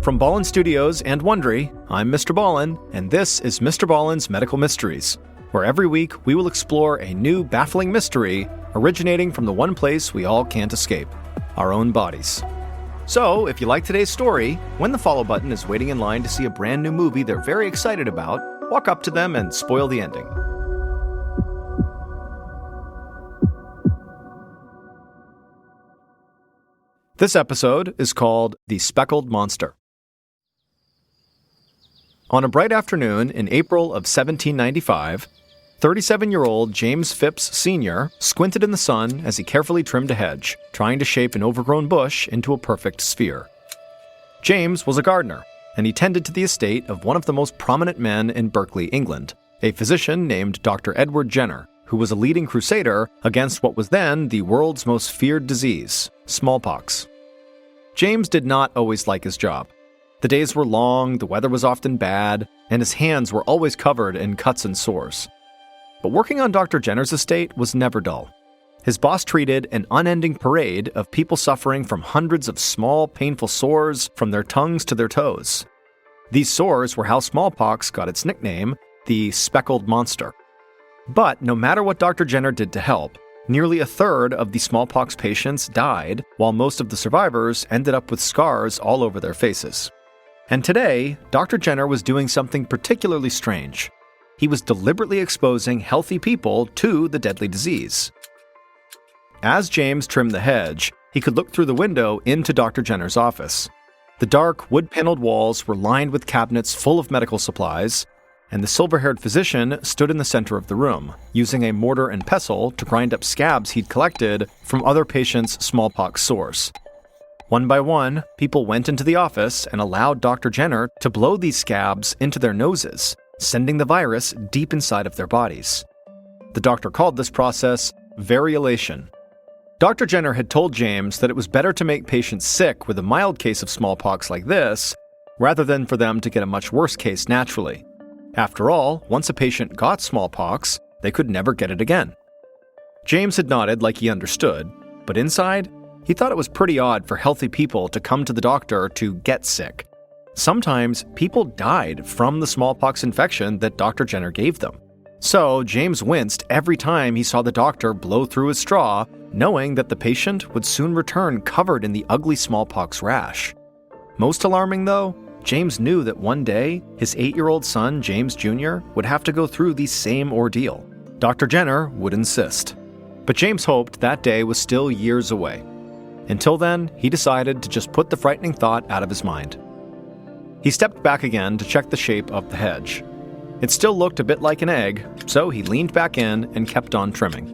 From Ballen Studios and Wondery, I'm Mr. Ballen, and this is Mr. Ballen's Medical Mysteries, where every week we will explore a new baffling mystery originating from the one place we all can't escape, our own bodies. So, if you like today's story, when the follow button is waiting in line to see a brand new movie they're very excited about, walk up to them and spoil the ending. This episode is called The Speckled Monster. On a bright afternoon in April of 1795, 37-year-old James Phipps Sr. squinted in the sun as he carefully trimmed a hedge, trying to shape an overgrown bush into a perfect sphere. James was a gardener, and he tended to the estate of one of the most prominent men in Berkeley, England, a physician named Dr. Edward Jenner, who was a leading crusader against what was then the world's most feared disease, smallpox. James did not always like his job. The days were long, the weather was often bad, and his hands were always covered in cuts and sores. But working on Dr. Jenner's estate was never dull. His boss treated an unending parade of people suffering from hundreds of small, painful sores from their tongues to their toes. These sores were how smallpox got its nickname, the Speckled Monster. But no matter what Dr. Jenner did to help, nearly a third of the smallpox patients died, while most of the survivors ended up with scars all over their faces. And today, Dr. Jenner was doing something particularly strange. He was deliberately exposing healthy people to the deadly disease. As James trimmed the hedge, he could look through the window into Dr. Jenner's office. The dark, wood-paneled walls were lined with cabinets full of medical supplies, and the silver-haired physician stood in the center of the room, using a mortar and pestle to grind up scabs he'd collected from other patients' smallpox sores. One by one, people went into the office and allowed Dr. Jenner to blow these scabs into their noses, sending the virus deep inside of their bodies. The doctor called this process variolation. Dr. Jenner had told James that it was better to make patients sick with a mild case of smallpox like this, rather than for them to get a much worse case naturally. After all, once a patient got smallpox, they could never get it again. James had nodded like he understood, but inside, he thought it was pretty odd for healthy people to come to the doctor to get sick. Sometimes, people died from the smallpox infection that Dr. Jenner gave them. So, James winced every time he saw the doctor blow through his straw, knowing that the patient would soon return covered in the ugly smallpox rash. Most alarming, though, James knew that one day, his 8-year-old son, James Jr., would have to go through the same ordeal. Dr. Jenner would insist. But James hoped that day was still years away. Until then, he decided to just put the frightening thought out of his mind. He stepped back again to check the shape of the hedge. It still looked a bit like an egg, so he leaned back in and kept on trimming.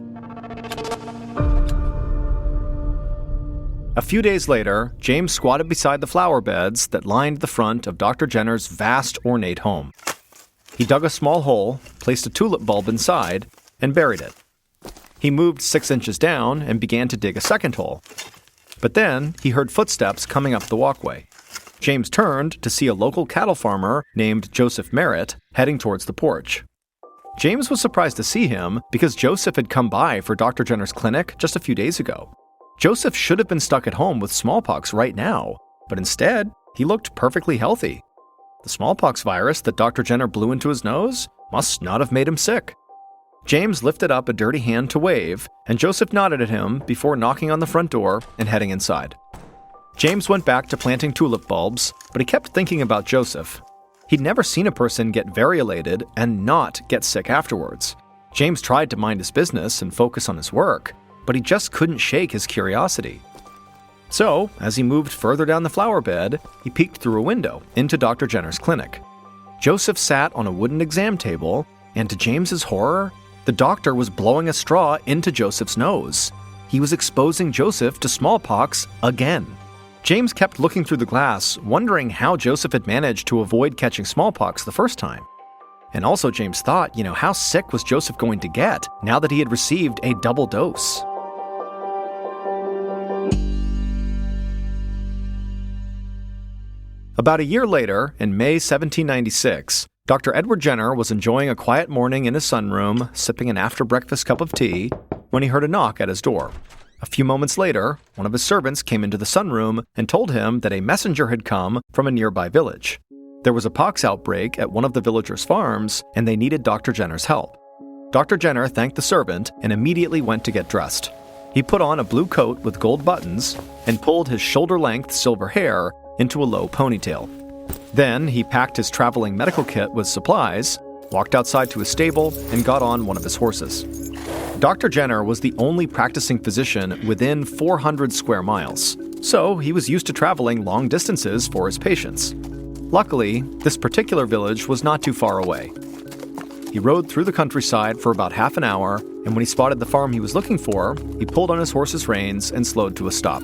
A few days later, James squatted beside the flower beds that lined the front of Dr. Jenner's vast, ornate home. He dug a small hole, placed a tulip bulb inside, and buried it. He moved 6 inches down and began to dig a second hole. But then, he heard footsteps coming up the walkway. James turned to see a local cattle farmer named Joseph Merritt heading towards the porch. James was surprised to see him because Joseph had come by for Dr. Jenner's clinic just a few days ago. Joseph should have been stuck at home with smallpox right now, but instead, he looked perfectly healthy. The smallpox virus that Dr. Jenner blew into his nose must not have made him sick. James lifted up a dirty hand to wave, and Joseph nodded at him before knocking on the front door and heading inside. James went back to planting tulip bulbs, but he kept thinking about Joseph. He'd never seen a person get variolated and not get sick afterwards. James tried to mind his business and focus on his work, but he just couldn't shake his curiosity. So, as he moved further down the flower bed, he peeked through a window into Dr. Jenner's clinic. Joseph sat on a wooden exam table, and to James's horror, the doctor was blowing a straw into Joseph's nose. He was exposing Joseph to smallpox again. James kept looking through the glass, wondering how Joseph had managed to avoid catching smallpox the first time. And also James thought, how sick was Joseph going to get now that he had received a double dose? About a year later, in May 1796, Dr. Edward Jenner was enjoying a quiet morning in his sunroom, sipping an after-breakfast cup of tea, when he heard a knock at his door. A few moments later, one of his servants came into the sunroom and told him that a messenger had come from a nearby village. There was a pox outbreak at one of the villagers' farms, and they needed Dr. Jenner's help. Dr. Jenner thanked the servant and immediately went to get dressed. He put on a blue coat with gold buttons and pulled his shoulder-length silver hair into a low ponytail. Then he packed his traveling medical kit with supplies, walked outside to his stable, and got on one of his horses. Dr. Jenner was the only practicing physician within 400 square miles, so he was used to traveling long distances for his patients. Luckily, this particular village was not too far away. He rode through the countryside for about half an hour, and when he spotted the farm he was looking for, he pulled on his horse's reins and slowed to a stop.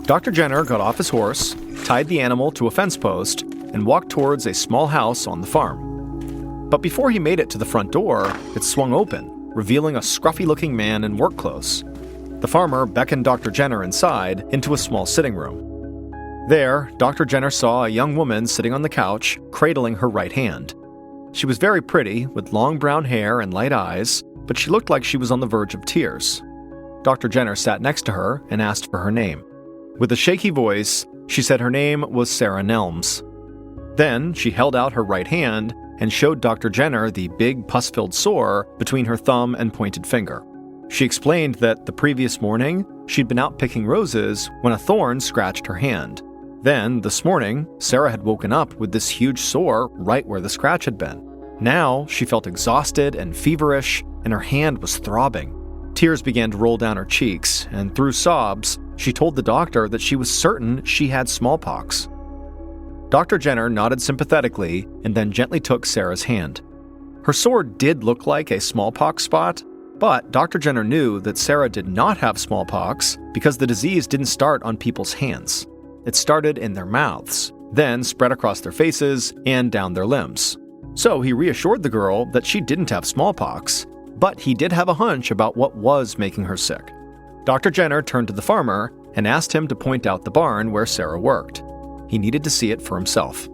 Dr. Jenner got off his horse, tied the animal to a fence post, and walked towards a small house on the farm. But before he made it to the front door, it swung open, revealing a scruffy-looking man in work clothes. The farmer beckoned Dr. Jenner inside into a small sitting room. There, Dr. Jenner saw a young woman sitting on the couch, cradling her right hand. She was very pretty, with long brown hair and light eyes, but she looked like she was on the verge of tears. Dr. Jenner sat next to her and asked for her name. With a shaky voice, she said her name was Sarah Nelms. Then she held out her right hand and showed Dr. Jenner the big pus-filled sore between her thumb and pointed finger. She explained that the previous morning, she'd been out picking roses when a thorn scratched her hand. Then, this morning, Sarah had woken up with this huge sore right where the scratch had been. Now, she felt exhausted and feverish, and her hand was throbbing. Tears began to roll down her cheeks, and through sobs, she told the doctor that she was certain she had smallpox. Dr. Jenner nodded sympathetically and then gently took Sarah's hand. Her sore did look like a smallpox spot, but Dr. Jenner knew that Sarah did not have smallpox because the disease didn't start on people's hands. It started in their mouths, then spread across their faces and down their limbs. So he reassured the girl that she didn't have smallpox, but he did have a hunch about what was making her sick. Dr. Jenner turned to the farmer and asked him to point out the barn where Sarah worked. He needed to see it for himself.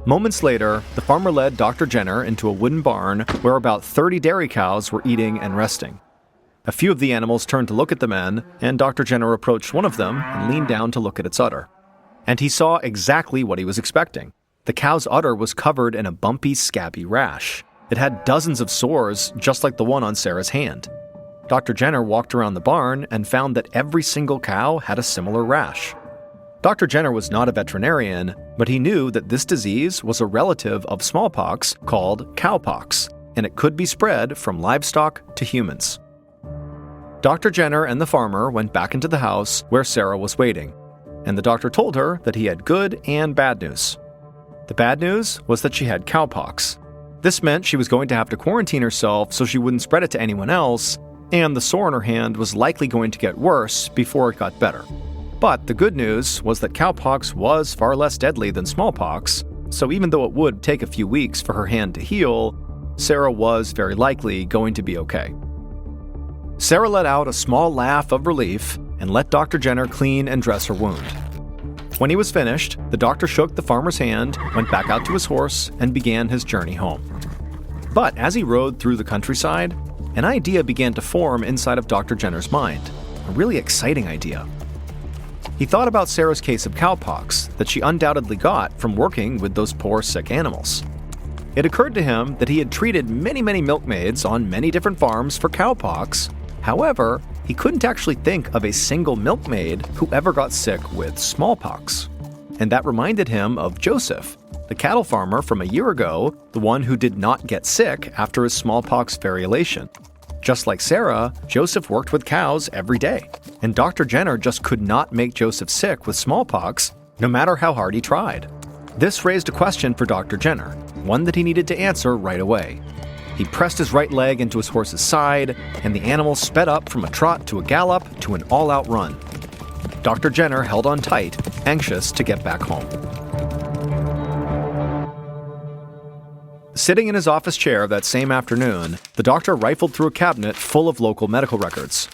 Moments later, the farmer led Dr. Jenner into a wooden barn where about 30 dairy cows were eating and resting. A few of the animals turned to look at the men, and Dr. Jenner approached one of them and leaned down to look at its udder. And he saw exactly what he was expecting. The cow's udder was covered in a bumpy, scabby rash. It had dozens of sores, just like the one on Sarah's hand. Dr. Jenner walked around the barn and found that every single cow had a similar rash. Dr. Jenner was not a veterinarian, but he knew that this disease was a relative of smallpox called cowpox, and it could be spread from livestock to humans. Dr. Jenner and the farmer went back into the house where Sarah was waiting, and the doctor told her that he had good and bad news. The bad news was that she had cowpox. This meant she was going to have to quarantine herself so she wouldn't spread it to anyone else, and the sore on her hand was likely going to get worse before it got better. But the good news was that cowpox was far less deadly than smallpox, so even though it would take a few weeks for her hand to heal, Sarah was very likely going to be okay. Sarah let out a small laugh of relief and let Dr. Jenner clean and dress her wound. When he was finished, the doctor shook the farmer's hand, went back out to his horse, and began his journey home. But as he rode through the countryside, an idea began to form inside of Dr. Jenner's mind, a really exciting idea. He thought about Sarah's case of cowpox that she undoubtedly got from working with those poor sick animals. It occurred to him that he had treated many milkmaids on many different farms for cowpox. However, he couldn't actually think of a single milkmaid who ever got sick with smallpox. And that reminded him of Joseph, the cattle farmer from a year ago, the one who did not get sick after his smallpox variolation. Just like Sarah, Joseph worked with cows every day, and Dr. Jenner just could not make Joseph sick with smallpox, no matter how hard he tried. This raised a question for Dr. Jenner, one that he needed to answer right away. He pressed his right leg into his horse's side, and the animal sped up from a trot to a gallop to an all-out run. Dr. Jenner held on tight, anxious to get back home. Sitting in his office chair that same afternoon, the doctor rifled through a cabinet full of local medical records.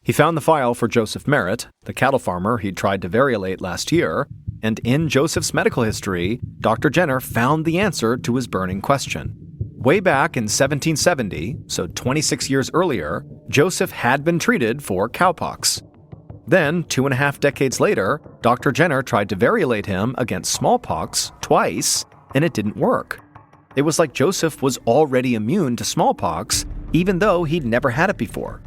He found the file for Joseph Merritt, the cattle farmer he'd tried to variolate last year, and in Joseph's medical history, Dr. Jenner found the answer to his burning question. Way back in 1770, so 26 years earlier, Joseph had been treated for cowpox. Then, 2.5 decades later, Dr. Jenner tried to variolate him against smallpox twice, and it didn't work. It was like Joseph was already immune to smallpox, even though he'd never had it before.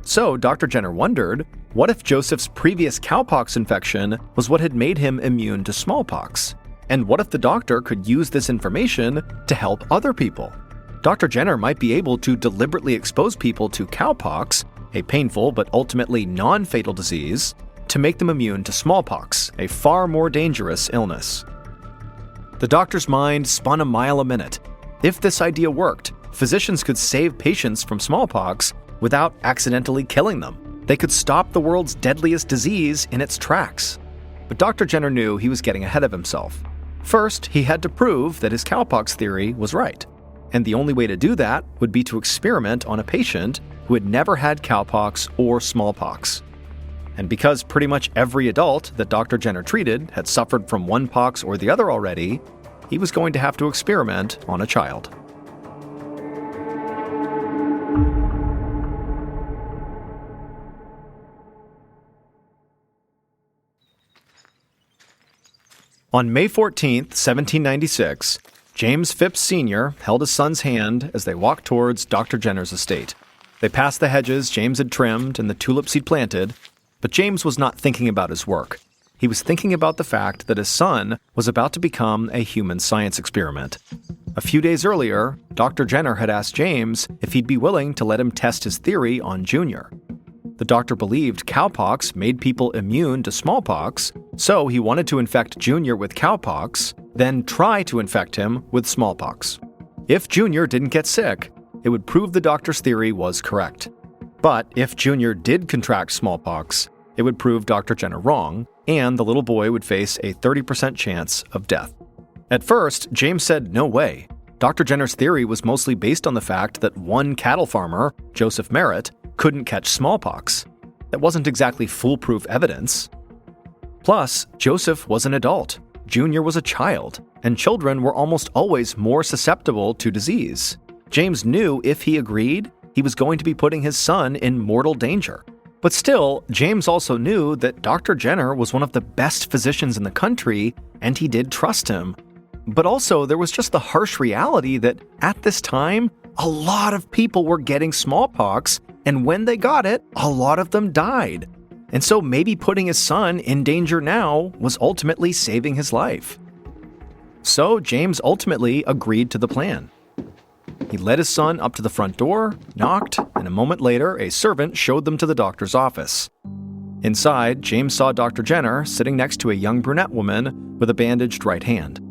So Dr. Jenner wondered, what if Joseph's previous cowpox infection was what had made him immune to smallpox? And what if the doctor could use this information to help other people? Dr. Jenner might be able to deliberately expose people to cowpox, a painful but ultimately non-fatal disease, to make them immune to smallpox, a far more dangerous illness. The doctor's mind spun a mile a minute. If this idea worked, physicians could save patients from smallpox without accidentally killing them. They could stop the world's deadliest disease in its tracks. But Dr. Jenner knew he was getting ahead of himself. First, he had to prove that his cowpox theory was right. And the only way to do that would be to experiment on a patient who had never had cowpox or smallpox. And because pretty much every adult that Dr. Jenner treated had suffered from one pox or the other already, he was going to have to experiment on a child. On May 14, 1796, James Phipps Sr. held his son's hand as they walked towards Dr. Jenner's estate. They passed the hedges James had trimmed and the tulips he'd planted, but James was not thinking about his work. He was thinking about the fact that his son was about to become a human science experiment. A few days earlier, Dr. Jenner had asked James if he'd be willing to let him test his theory on Junior. The doctor believed cowpox made people immune to smallpox, so he wanted to infect Junior with cowpox, then try to infect him with smallpox. If Junior didn't get sick, it would prove the doctor's theory was correct. But if Junior did contract smallpox, it would prove Dr. Jenner wrong, and the little boy would face a 30% chance of death. At first, James said no way. Dr. Jenner's theory was mostly based on the fact that one cattle farmer, Joseph Merritt, couldn't catch smallpox. That wasn't exactly foolproof evidence. Plus, Joseph was an adult, Junior was a child, and children were almost always more susceptible to disease. James knew if he agreed, he was going to be putting his son in mortal danger. But still, James also knew that Dr. Jenner was one of the best physicians in the country, and he did trust him. But also, there was just the harsh reality that at this time, a lot of people were getting smallpox, and when they got it, a lot of them died. And so maybe putting his son in danger now was ultimately saving his life. So James ultimately agreed to the plan. He led his son up to the front door, knocked, and a moment later, a servant showed them to the doctor's office. Inside, James saw Dr. Jenner sitting next to a young brunette woman with a bandaged right hand.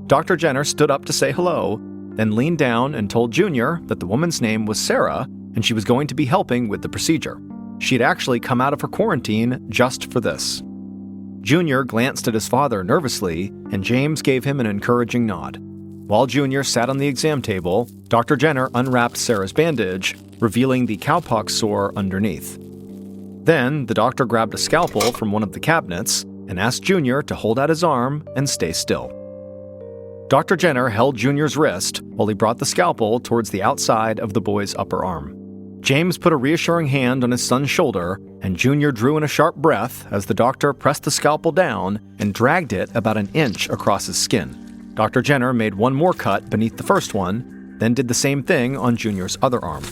Dr. Jenner stood up to say hello, then leaned down and told Junior that the woman's name was Sarah and she was going to be helping with the procedure. She had actually come out of her quarantine just for this. Junior glanced at his father nervously, and James gave him an encouraging nod. While Junior sat on the exam table, Dr. Jenner unwrapped Sarah's bandage, revealing the cowpox sore underneath. Then, the doctor grabbed a scalpel from one of the cabinets and asked Junior to hold out his arm and stay still. Dr. Jenner held Junior's wrist while he brought the scalpel towards the outside of the boy's upper arm. James put a reassuring hand on his son's shoulder, and Junior drew in a sharp breath as the doctor pressed the scalpel down and dragged it about an inch across his skin. Dr. Jenner made one more cut beneath the first one, then did the same thing on Junior's other arm.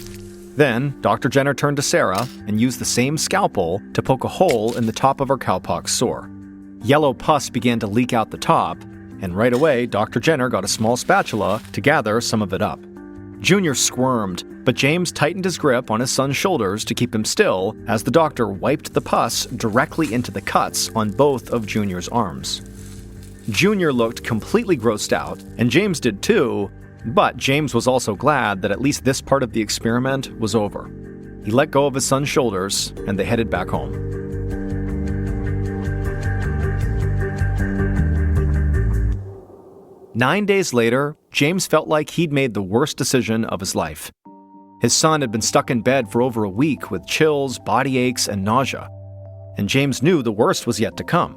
Then, Dr. Jenner turned to Sarah and used the same scalpel to poke a hole in the top of her cowpox sore. Yellow pus began to leak out the top, and right away, Dr. Jenner got a small spatula to gather some of it up. Junior squirmed, but James tightened his grip on his son's shoulders to keep him still as the doctor wiped the pus directly into the cuts on both of Junior's arms. Junior looked completely grossed out, and James did too, but James was also glad that at least this part of the experiment was over. He let go of his son's shoulders, and they headed back home. Nine days later, James felt like he'd made the worst decision of his life. His son had been stuck in bed for over a week with chills, body aches, and nausea. And James knew the worst was yet to come.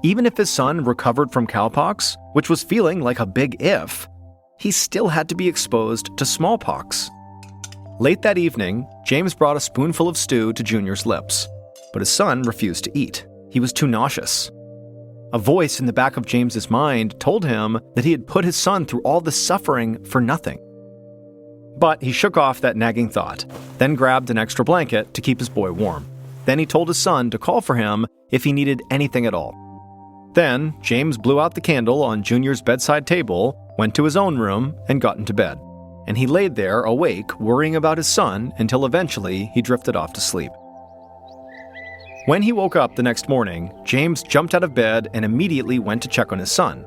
Even if his son recovered from cowpox, which was feeling like a big if, he still had to be exposed to smallpox. Late that evening, James brought a spoonful of stew to Junior's lips, but his son refused to eat. He was too nauseous. A voice in the back of James's mind told him that he had put his son through all this suffering for nothing. But he shook off that nagging thought, then grabbed an extra blanket to keep his boy warm. Then he told his son to call for him if he needed anything at all. Then, James blew out the candle on Junior's bedside table, went to his own room, and got into bed. And he laid there, awake, worrying about his son, until eventually he drifted off to sleep. When he woke up the next morning, James jumped out of bed and immediately went to check on his son.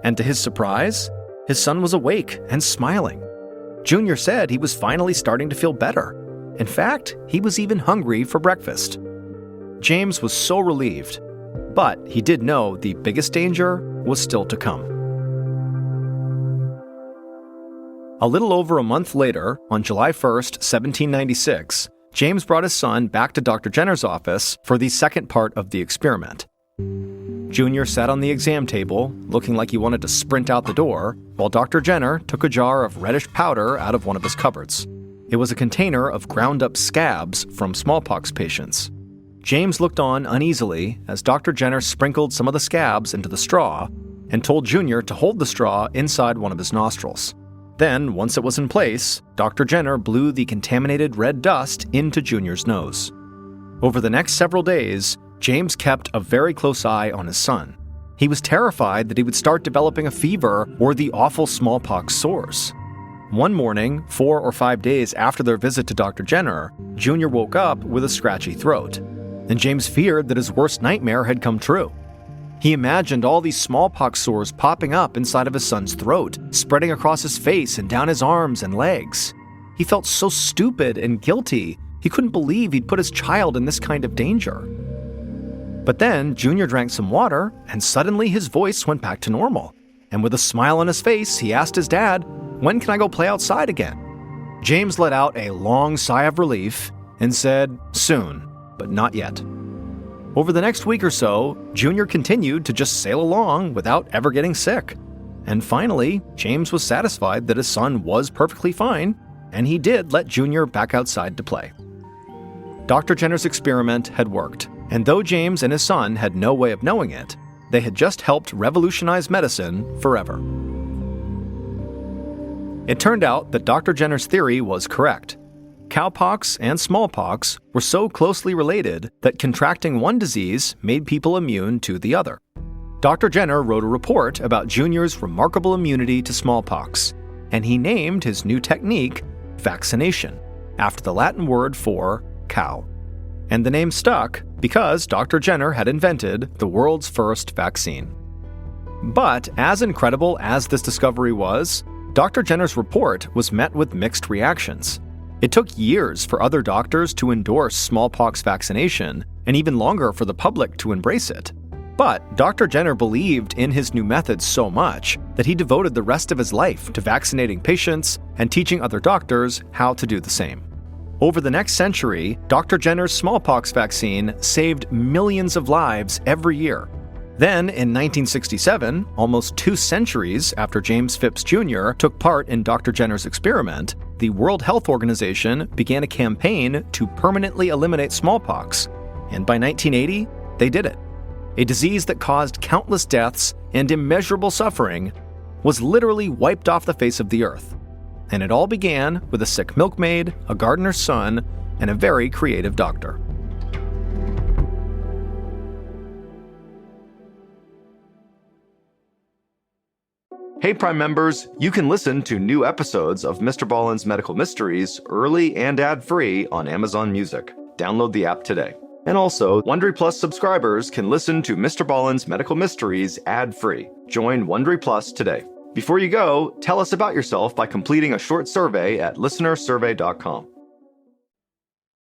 And to his surprise, his son was awake and smiling. Junior said he was finally starting to feel better. In fact, he was even hungry for breakfast. James was so relieved, but he did know the biggest danger was still to come. A little over a month later, on July 1st, 1796, James brought his son back to Dr. Jenner's office for the second part of the experiment. Junior sat on the exam table, looking like he wanted to sprint out the door, while Dr. Jenner took a jar of reddish powder out of one of his cupboards. It was a container of ground-up scabs from smallpox patients. James looked on uneasily as Dr. Jenner sprinkled some of the scabs into the straw and told Junior to hold the straw inside one of his nostrils. Then, once it was in place, Dr. Jenner blew the contaminated red dust into Junior's nose. Over the next several days, James kept a very close eye on his son. He was terrified that he would start developing a fever or the awful smallpox sores. One morning, 4 or 5 days after their visit to Dr. Jenner, Junior woke up with a scratchy throat, and James feared that his worst nightmare had come true. He imagined all these smallpox sores popping up inside of his son's throat, spreading across his face and down his arms and legs. He felt so stupid and guilty, he couldn't believe he'd put his child in this kind of danger. But then Junior drank some water, and suddenly his voice went back to normal. And with a smile on his face, he asked his dad, "When can I go play outside again?" James let out a long sigh of relief and said, "Soon, but not yet." Over the next week or so, Junior continued to just sail along without ever getting sick. And finally, James was satisfied that his son was perfectly fine, and he did let Junior back outside to play. Dr. Jenner's experiment had worked, and though James and his son had no way of knowing it, they had just helped revolutionize medicine forever. It turned out that Dr. Jenner's theory was correct. Cowpox and smallpox were so closely related that contracting one disease made people immune to the other. Dr. Jenner wrote a report about Junior's remarkable immunity to smallpox, and he named his new technique vaccination, after the Latin word for cow. And the name stuck because Dr. Jenner had invented the world's first vaccine. But as incredible as this discovery was, Dr. Jenner's report was met with mixed reactions. It took years for other doctors to endorse smallpox vaccination, and even longer for the public to embrace it. But Dr. Jenner believed in his new methods so much that he devoted the rest of his life to vaccinating patients and teaching other doctors how to do the same. Over the next century, Dr. Jenner's smallpox vaccine saved millions of lives every year. Then, in 1967, almost 2 centuries after James Phipps Jr. took part in Dr. Jenner's experiment, the World Health Organization began a campaign to permanently eliminate smallpox. And by 1980, they did it. A disease that caused countless deaths and immeasurable suffering was literally wiped off the face of the earth. And it all began with a sick milkmaid, a gardener's son, and a very creative doctor. Hey Prime members, you can listen to new episodes of Mr. Ballen's Medical Mysteries early and ad-free on Amazon Music. Download the app today. And also, Wondery Plus subscribers can listen to Mr. Ballen's Medical Mysteries ad-free. Join Wondery Plus today. Before you go, tell us about yourself by completing a short survey at listenersurvey.com.